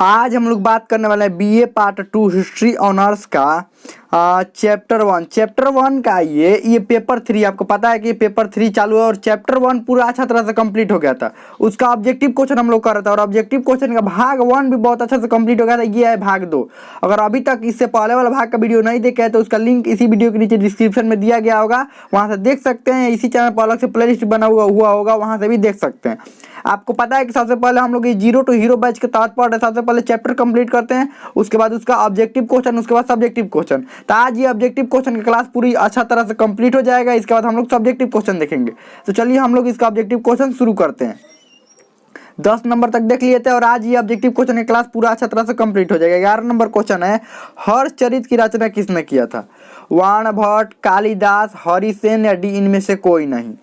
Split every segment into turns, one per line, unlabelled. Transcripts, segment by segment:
आज हम लोग बात करने वाले हैं बीए पार्ट 2 हिस्ट्री ऑनर्स का चैप्टर 1 का ये पेपर 3। आपको पता है कि पेपर 3 चालू है और चैप्टर 1 पूरा अच्छा तरह से कंप्लीट हो गया था। उसका ऑब्जेक्टिव क्वेश्चन हम लोग कर रहे थे और ऑब्जेक्टिव क्वेश्चन का भाग 1 भी बहुत अच्छा से कंप्लीट हो गया था। ये है भाग 2। अगर अभी तक इससे पहले वाला भाग का वीडियो नहीं देखा है तो उसका लिंक इसी वीडियो के नीचे डिस्क्रिप्शन में दिया गया होगा, वहाँ से देख सकते हैं। इसी चैनल पर अलग से प्ले लिस्ट बना हुआ होगा, वहाँ से भी देख सकते हैं। आपको पता है कि सबसे पहले हम लोग ये जीरो टू हीरो बैच के तहत पढ़ रहे। सबसे पहले चैप्टर कंप्लीट करते हैं, उसके बाद उसका ऑब्जेक्टिव क्वेश्चन, उसके बाद सब्जेक्टिव क्वेश्चन। तो आज ये ऑब्जेक्टिव क्वेश्चन की क्लास पूरी अच्छा तरह से कंप्लीट हो जाएगा। इसके बाद हम लोग सब्जेक्टिव क्वेश्चन देखेंगे। तो चलिए हम लोग इसका ऑब्जेक्टिव क्वेश्चन शुरू करते हैं। 10 नंबर तक देख लिए थे और आज ये ऑब्जेक्टिव क्वेश्चन की क्लास पूरा अच्छा तरह से कंप्लीट हो जाएगा। 11 नंबर क्वेश्चन है, हर्षचरित की रचना किसने किया था? वाणभट्ट, कालिदास, हरिसेन या डी इनमें से कोई नहीं।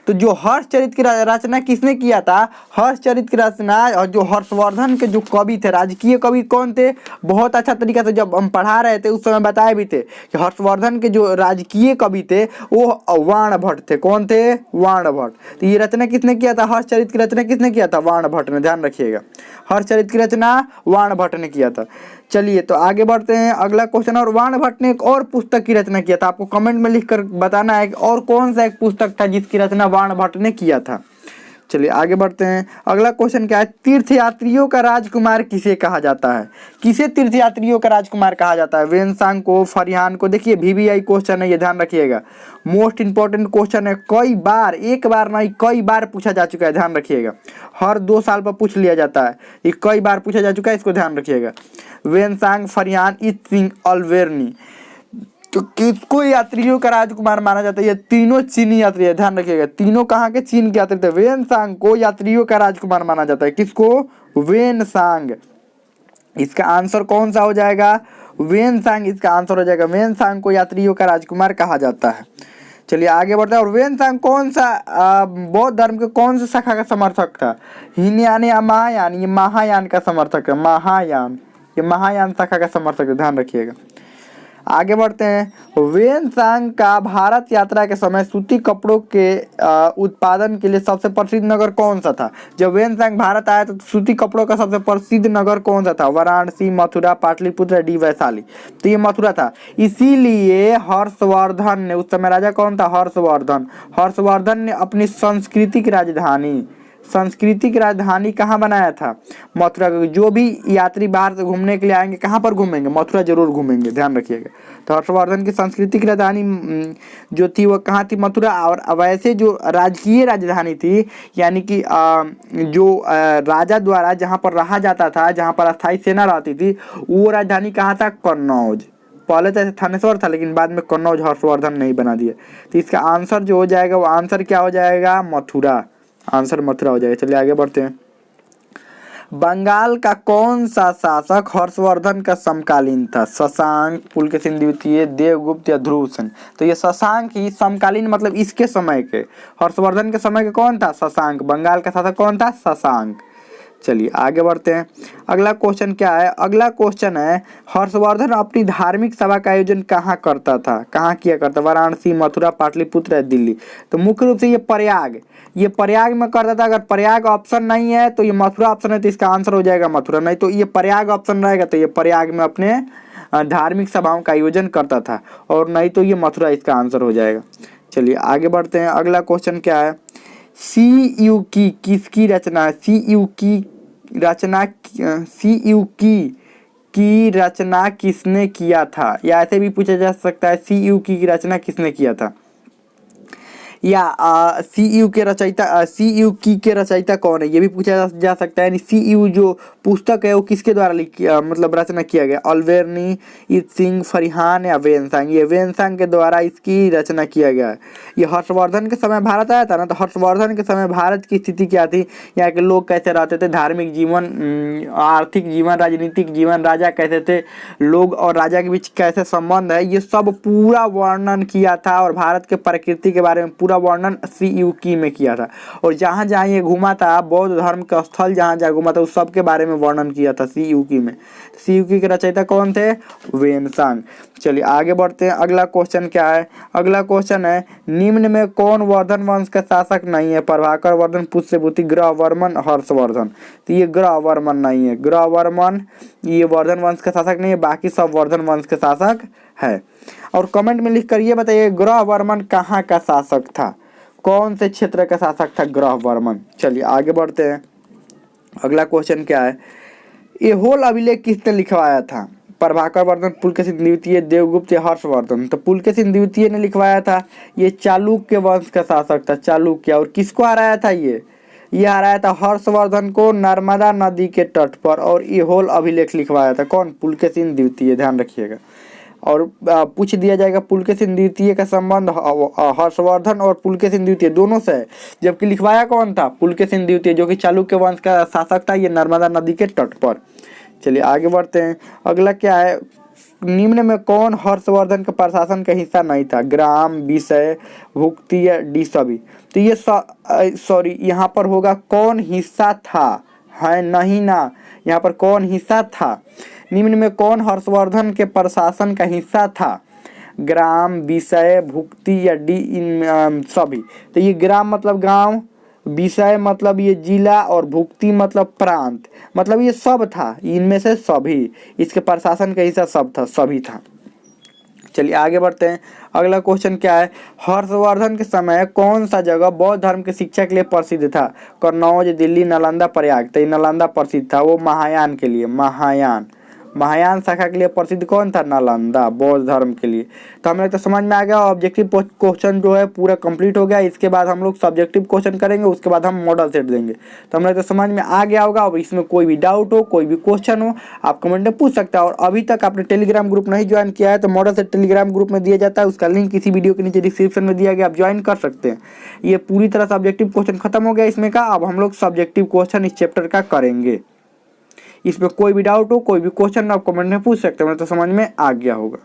तो जो हर्षचरित की रचना किसने किया था? हर्षचरित की रचना और जो हर्षवर्धन के जो कवि थे, राजकीय कवि कौन थे? बहुत अच्छा तरीका से जब हम पढ़ा रहे थे उस समय बताए भी थे कि हर्षवर्धन के जो राजकीय कवि थे वो वाणभट्ट थे। कौन थे? वाणभट्ट। तो ये रचना किसने किया था? हर्षचरित की रचना किसने किया था? वाणभट्ट ने। ध्यान रखिएगा, हर्षचरित की रचना वाणभट्ट ने किया था। चलिए तो आगे बढ़ते हैं, अगला क्वेश्चन। और वाणभट्ट ने एक और पुस्तक की रचना किया था। आपको कमेंट में लिखकर बताना है और कौन सा एक पुस्तक था जिसकी रचना वाणभट्ट ने किया था। चलिए आगे बढ़ते हैं, अगला क्वेश्चन क्या है? तीर्थयात्रियों का राजकुमार किसे कहा जाता है? किसे तीर्थयात्रियों का राजकुमार कहा जाता है? वेनसांग को, फरियान को? देखिए VVI क्वेश्चन है, ये ध्यान रखिएगा। मोस्ट इंपॉर्टेंट क्वेश्चन है, कई बार, एक बार नहीं कई बार पूछा जा चुका है। ध्यान रखिएगा, हर 2 साल पर पूछ लिया जाता है। ये कई बार पूछा जा चुका है, इसको ध्यान रखिएगा। Hiuen Tsang, Fa Hien, I Tsing, Alberuni. तो किसको यात्रियों का राजकुमार माना जाता है? ये तीनों चीनी यात्री है। ध्यान रखिएगा, तीनों कहाँ के? चीन के यात्री थे। वेनसांग को यात्रियों का राजकुमार माना जाता है। किसको? वेनसांग। इसका आंसर कौन सा हो जाएगा? वेनसांग इसका आंसर हो जाएगा। वेनसांग को यात्रियों का राजकुमार कहा जाता है। चलिए आगे बढ़ते हैं। और वेनसांग कौन सा बौद्ध धर्म के कौन सा शाखा का समर्थक था? हीनयान या महायान? ये महायान का समर्थक है। महायान, ये महायान शाखा का समर्थक है। ध्यान रखिएगा। आगे बढ़ते हैं, वेनसांग का भारत यात्रा के समय सूती कपड़ों के उत्पादन के लिए सबसे प्रसिद्ध नगर कौन सा था? जब वेनसांग भारत आया तो सूती कपड़ों का सबसे प्रसिद्ध नगर कौन सा था? वाराणसी, मथुरा, पाटलिपुत्र, डी वैशाली? तो ये मथुरा था। इसीलिए हर्षवर्धन ने, उस समय राजा कौन था? हर्षवर्धन। हर्षवर्धन ने अपनी सांस्कृतिक राजधानी कहाँ बनाया था? मथुरा। जो भी यात्री बाहर से घूमने के लिए आएंगे कहाँ पर घूमेंगे? मथुरा जरूर घूमेंगे। ध्यान रखिएगा। तो हर्षवर्धन की सांस्कृतिक राजधानी जो थी वो कहाँ थी? मथुरा। और वैसे जो राजकीय राजधानी थी, यानी कि जो राजा द्वारा जहाँ पर रहा जाता था, जहाँ पर अस्थायी सेना रहती थी, वो राजधानी कहाँ था? कन्नौज। पहले तो थानेश्वर था लेकिन बाद में कन्नौज हर्षवर्धन नहीं बना दिया। तो इसका आंसर जो हो जाएगा वो आंसर क्या हो जाएगा? मथुरा। आंसर मथुरा हो जाएगा। चलिए आगे बढ़ते हैं, बंगाल का कौन सा शासक हर्षवर्धन का समकालीन था? शशांक, पुलकेशिन द्वितीय, देवगुप्त या ध्रुवसेन? तो ये शशांक ही समकालीन, मतलब इसके समय के, हर्षवर्धन के समय के कौन था? शशांक। बंगाल का शासक कौन था? शशांक। चलिए आगे बढ़ते हैं, अगला क्वेश्चन क्या है? अगला क्वेश्चन है, हर्षवर्धन अपनी धार्मिक सभा का आयोजन कहाँ करता था? कहाँ किया करता? वाराणसी, मथुरा, पाटलिपुत्र या दिल्ली? तो मुख्य रूप से ये प्रयाग में करता था। अगर प्रयाग ऑप्शन नहीं है तो ये मथुरा ऑप्शन है, तो इसका आंसर हो जाएगा मथुरा। नहीं तो ये प्रयाग ऑप्शन रहेगा तो ये प्रयाग में अपने धार्मिक सभाओं का आयोजन करता था, और नहीं तो ये मथुरा इसका आंसर हो जाएगा। चलिए आगे बढ़ते हैं, अगला क्वेश्चन क्या है? CU की किसकी रचना है? CU की रचना किसने किया था? या ऐसे भी पूछा जा सकता है, CU की रचना किसने किया था? या CU के रचयिता कौन है? ये भी पूछा जा सकता है। यानी CU जो पुस्तक है वो किसके द्वारा मतलब रचना किया गया? अल्बेर्नी, इत्सिंग, फरियान या वेनसांग? ये वेनसांग के द्वारा इसकी रचना किया गया है। ये हर्षवर्धन के समय भारत आया था ना, तो हर्षवर्धन के समय भारत की स्थिति क्या थी, यहाँ के लोग कैसे रहते थे, धार्मिक जीवन, आर्थिक जीवन, राजनीतिक जीवन, राजा कैसे थे, लोग और राजा के बीच कैसे संबंध है, ये सब पूरा वर्णन किया था। और भारत के प्रकृति के बारे में पूरा पूरा वर्णन सीयूकी में किया था। और जहाँ जहाँ ये घूमा था, बौद्ध धर्म का स्थल जहाँ जहाँ घूमा था, उस सब के बारे में वर्णन किया था सीयूकी में। सीयूकी के रचयिता कौन थे? वेनसांग। चलिए आगे बढ़ते हैं। अगला क्वेश्चन क्या है? अगला क्वेश्चन है, निम्न में कौन वर्धन वंश का शासक नहीं है? प्रभाकर वर्धन, पुष्यभूति, ग्रहवर्मन, हर्षवर्धन। तो ये ग्रहवर्मन नहीं है, ग्रहवर्मन ये वर्धन वंश का शासक नहीं है, बाकी सब वर्धन वंश के शासक है। और कमेंट में लिख कर ये बताइए ग्रहवर्मन कहाँ का शासक था, कौन से क्षेत्र का शासक था ग्रहवर्मन। चलिए आगे बढ़ते हैं। अगला क्वेश्चन क्या है, ऐहोल अभिलेख किसने लिखवाया था? प्रभाकर वर्धन, पुलकेशिन द्वितीय, देवगुप्त या हर्षवर्धन। तो पुलकेशिन द्वितीय ने लिखवाया था। ये चालुक्य वंश का शासक था, चालुक्य। और किसको हराया था? ये हराया था हर्षवर्धन को नर्मदा नदी के तट पर। और ऐहोल अभिलेख लिखवाया था कौन? पुलकेशिन द्वितीय, ध्यान रखिएगा। और पूछ दिया जाएगा पुलकेशिन द्वितीय का संबंध हर्षवर्धन और पुलकेशिन द्वितीय दोनों से है, जबकि लिखवाया कौन था? पुलकेशिन द्वितीय, जो कि चालुक्य वंश का शासक था, ये नर्मदा नदी के तट पर। चलिए आगे बढ़ते हैं। अगला क्या है, निम्न में कौन हर्षवर्धन के प्रशासन का हिस्सा नहीं था? ग्राम, विषय, भुक्ति या डी सभी। तो ये सॉरी यहाँ पर होगा कौन हिस्सा था, है नहीं ना, यहाँ पर कौन हिस्सा था। निम्न में कौन हर्षवर्धन के प्रशासन का हिस्सा था? ग्राम, विषय, भुक्ति या डी इन सभी। तो ये ग्राम मतलब गांव, विषय मतलब ये जिला, और भुक्ति मतलब प्रांत, मतलब ये सब था, इनमें से सभी, इसके प्रशासन का हिस्सा सब था, सभी था। चलिए आगे बढ़ते हैं। अगला क्वेश्चन क्या है, हर्षवर्धन के समय कौन सा जगह बौद्ध धर्म की शिक्षा के लिए प्रसिद्ध था? कन्नौज, दिल्ली, नालंदा, प्रयाग। तो नालंदा प्रसिद्ध था, वो महायान के लिए, महायान शाखा के लिए प्रसिद्ध कौन था? नालंदा, बौद्ध धर्म के लिए। तो हमें तो समझ में आ गया। ऑब्जेक्टिव क्वेश्चन जो है पूरा कंप्लीट हो गया। इसके बाद हम लोग सब्जेक्टिव क्वेश्चन करेंगे, उसके बाद हम मॉडल सेट देंगे। तो हमें तो समझ में आ गया होगा। अब इसमें कोई भी डाउट हो, कोई भी क्वेश्चन हो, आप कमेंट में पूछ सकते हैं। और अभी तक आपने टेलीग्राम ग्रुप नहीं ज्वाइन किया है तो मॉडल सेट टेलीग्राम ग्रुप में दिया जाता है, उसका लिंक किसी वीडियो के नीचे डिस्क्रिप्शन में दिया गया, आप ज्वाइन कर सकते हैं। ये पूरी तरह सब्जेक्टिव क्वेश्चन खत्म हो गया इसमें का। अब हम लोग सब्जेक्टिव क्वेश्चन इस चैप्टर का करेंगे। इसमें कोई भी डाउट हो, कोई भी क्वेश्चन आप कमेंट में पूछ सकते हैं, तो समझ में आ गया होगा।